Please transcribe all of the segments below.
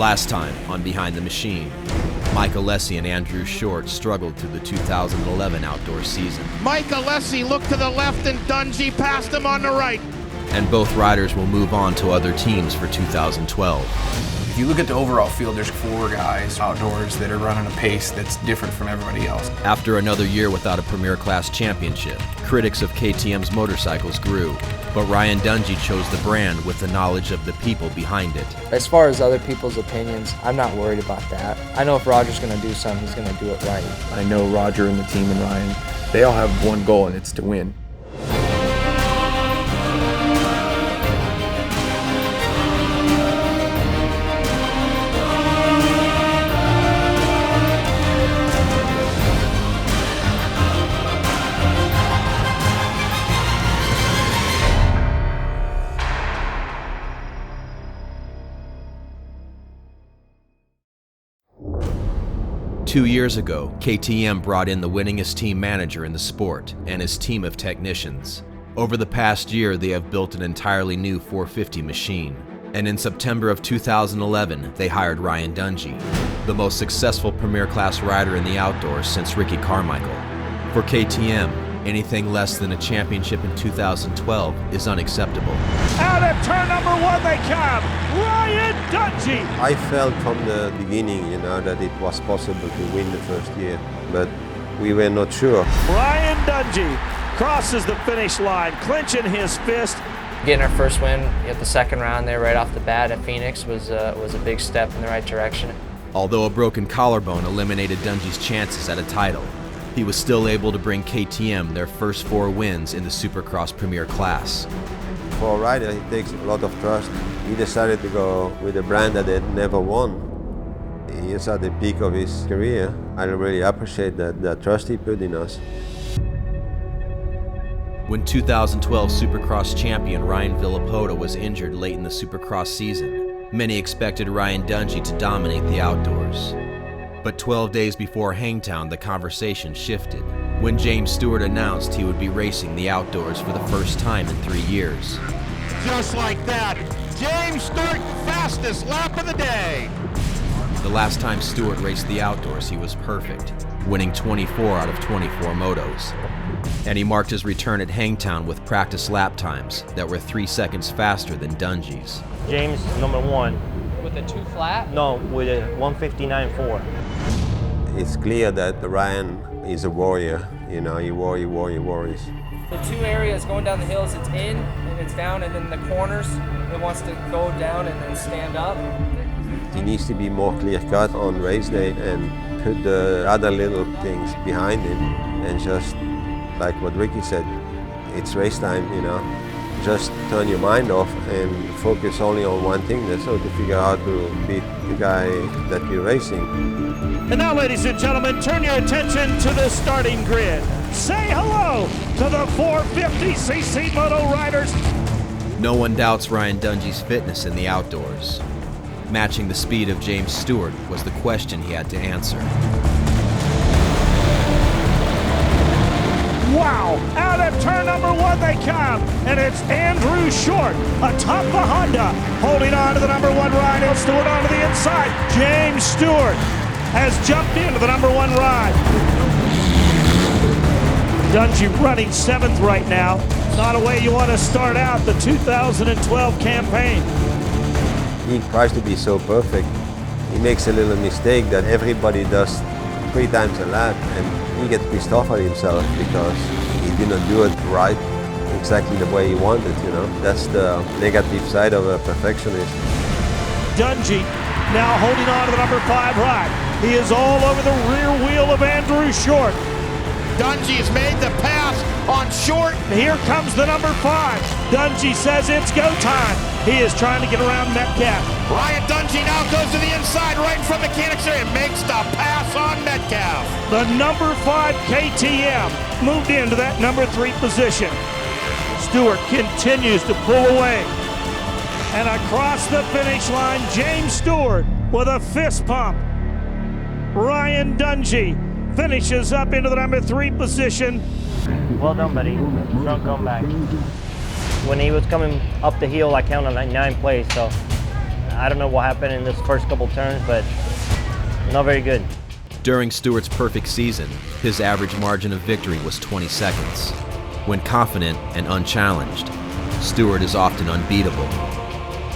Last time on Behind the Machine, Mike Alessi and Andrew Short struggled through the 2011 outdoor season. Mike Alessi looked to the left and Dungey passed him on the right. And both riders will move on to other teams for 2012. If you look at the overall field, there's 4 guys outdoors that are running a pace that's different from everybody else. After another year without a Premier Class championship, critics of KTM's motorcycles grew, but Ryan Dungey chose the brand with the knowledge of the people behind it. As far as other people's opinions, I'm not worried about that. I know if Roger's going to do something, he's going to do it right. I know Roger and the team and Ryan, they all have one goal, and it's to win. Two years ago, KTM brought in the winningest team manager in the sport and his team of technicians. Over the past year, they have built an entirely new 450 machine. And in September of 2011, they hired Ryan Dungey, the most successful Premier Class rider in the outdoors since Ricky Carmichael. For KTM, anything less than a championship in 2012 is unacceptable. Out of turn number 1 they come, Ryan Dungey. I felt from the beginning, that it was possible to win the first year, but we were not sure. Ryan Dungey crosses the finish line, clenching his fist. Getting our first win at the second round there right off the bat at Phoenix was a big step in the right direction. Although a broken collarbone eliminated Dungey's chances at a title, he was still able to bring KTM their first 4 wins in the Supercross Premier Class. For a rider, it takes a lot of trust. He decided to go with a brand that had never won. He is at the peak of his career. I really appreciate that trust he put in us. When 2012 Supercross champion Ryan Villopoto was injured late in the Supercross season, many expected Ryan Dungey to dominate the outdoors. But 12 days before Hangtown, the conversation shifted when James Stewart announced he would be racing the outdoors for the first time in 3 years. Just like that, James Stewart, fastest lap of the day. The last time Stewart raced the outdoors, he was perfect, winning 24 out of 24 motos. And he marked his return at Hangtown with practice lap times that were 3 seconds faster than Dungey's. James, number 1. With a 2 flat? No, with a 159.4. It's clear that Ryan is a warrior. He worries. The 2 areas going down the hills, it's in and it's down, and then the corners, it wants to go down and then stand up. He needs to be more clear-cut on race day and put the other little things behind him, and just like what Ricky said, it's race time, Just turn your mind off and focus only on one thing. That's how to figure out to beat the guy that you're racing. And now, ladies and gentlemen, turn your attention to the starting grid. Say hello to the 450cc Moto riders. No one doubts Ryan Dungey's fitness in the outdoors. Matching the speed of James Stewart was the question he had to answer. Wow, out of turn number 1 they come, and it's Andrew Short atop the Honda, holding on to the number 1 ride, and Stewart onto the inside. James Stewart has jumped into the number 1 ride. Dungey running 7th right now. Not a way you want to start out the 2012 campaign. He tries to be so perfect. He makes a little mistake that everybody does 3 times a lap, and he gets pissed off at himself because he didn't do it right exactly the way he wanted, That's the negative side of a perfectionist. Dungey now holding on to the number 5 ride. He is all over the rear wheel of Andrew Short. Dungey has made the pass on Short. Here comes the number 5. Dungey says it's go time. He is trying to get around Metcalf. Ryan Dungey now goes to the inside right in front of mechanics area and makes the pass on Metcalf. The number 5 KTM moved into that number 3 position. Stewart continues to pull away. And across the finish line, James Stewart with a fist pump. Ryan Dungey finishes up into the number 3 position. Well done, buddy. Strong comeback. When he was coming up the hill, I counted like 9 plays, so I don't know what happened in this first couple turns, but not very good. During Stewart's perfect season, his average margin of victory was 20 seconds. When confident and unchallenged, Stewart is often unbeatable.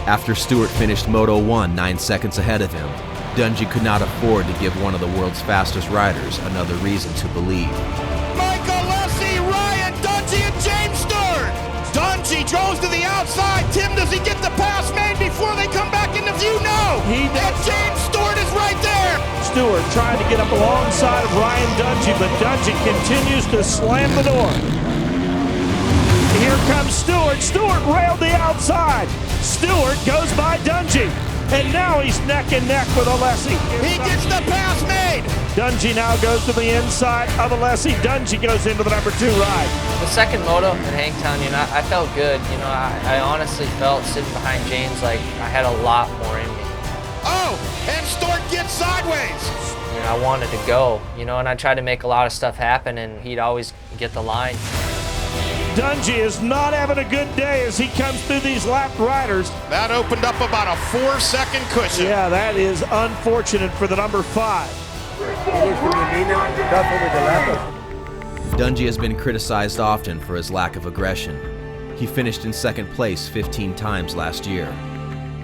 After Stewart finished Moto 1 9 seconds ahead of him, Dungey could not afford to give one of the world's fastest riders another reason to believe. Michael Lessie, Ryan Dungey, and James Stewart. Dungey goes to the outside. Tim, does he get the pass made before they come back into view? No. And James Stewart is right there. Stewart trying to get up alongside of Ryan Dungey, but Dungey continues to slam the door. Here comes Stewart. Stewart railed the outside. Stewart goes by Dungey. And now he's neck and neck with Alessi. He gets the pass made. Dungey now goes to the inside of Alessi. Dungey goes into the number 2 ride. The second moto in Hangtown, I felt good. I honestly felt sitting behind James like I had a lot more in me. Oh, and Stewart gets sideways. I wanted to go, and I tried to make a lot of stuff happen, and he'd always get the line. Dungey is not having a good day as he comes through these lapped riders. That opened up about a 4-second cushion. Yeah, that is unfortunate for the number 5. Dungey has been criticized often for his lack of aggression. He finished in second place 15 times last year.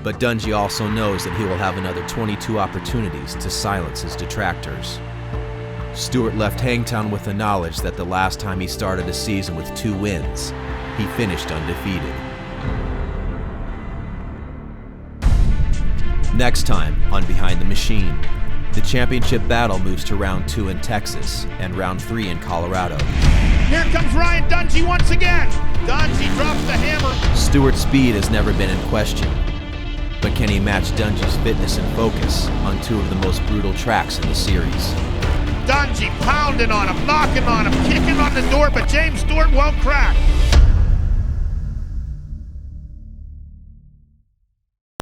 But Dungey also knows that he will have another 22 opportunities to silence his detractors. Stewart left Hangtown with the knowledge that the last time he started a season with 2 wins, he finished undefeated. Next time on Behind the Machine, the championship battle moves to round 2 in Texas and round 3 in Colorado. Here comes Ryan Dungey once again. Dungey drops the hammer. Stewart's speed has never been in question, but can he match Dungey's fitness and focus on 2 of the most brutal tracks in the series? Dungey pounding on him, knocking on him, kicking on the door, but James Stewart won't crack.